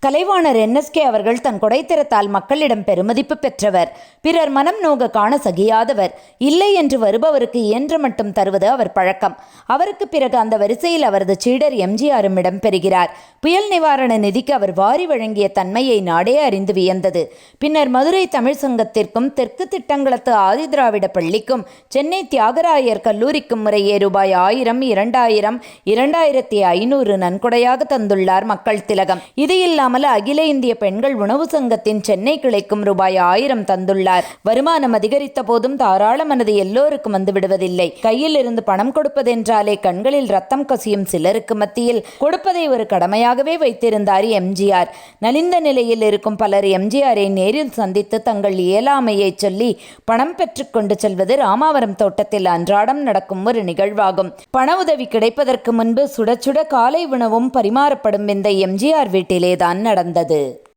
Kalaivanar NSK அவர்கள் தன் கொடைத்திறத்தால் மக்களிடம் பெருமதிப்பு பெற்றவர். பிறர் மனம் நோக காண சகியாதவர். இல்லை என்று வருபவருக்கு இயன்ற மட்டும் தருவது அவர் பழக்கம். அவருக்கு பிறகு அந்த வரிசையில் அவரது சீடர் MGRம் இடம் பெறுகிறார். புயல் நிவாரண நிதிக்கு அவர் வாரி வழங்கிய தன்மையை நாடே அறிந்து வியந்தது. பின்னர் மதுரை தமிழ் சங்கத்திற்கும் தெற்கு திட்டங்களத்து ஆதிதிராவிட பள்ளிக்கும் சென்னை தியாகராயர் கல்லூரிக்கும் முறையே ரூபாய் 1000, 2000, 2500 நன்கொடையாக தந்துள்ளார் மக்கள் திலகம். இது இல்லாமல் அகில இந்திய பெண்கள் உணவு சங்கத்தின் சென்னை கிளைக்கும் ரூபாய் 1000 தந்துள்ளார். வருமானம் அதிகரித்த போதும் தாராள மனது எல்லோருக்கும் வந்து விடுவதில்லை. கையில் இருந்து பணம் கொடுப்பதென்றாலே கண்களில் ரத்தம் கசியும் சிலருக்கு மத்தியில் கொடுப்பதை ஒரு கடமையாகவே வைத்திருந்தார் MGR. நலிந்த நிலையில் இருக்கும் பலர் MGRை நேரில் சந்தித்து தங்கள் இயலாமையை சொல்லி பணம் பெற்றுக்கொண்டு செல்வது ராமாவரம் தோட்டத்தில் அன்றாடம் நடக்கும் ஒரு நிகழ்வாகும். பண உதவி கிடைப்பதற்கு முன்பு சுட சுட காலை உணவும் பரிமாறப்படும் இந்த MGR வீட்டிலேதான் நடந்தது.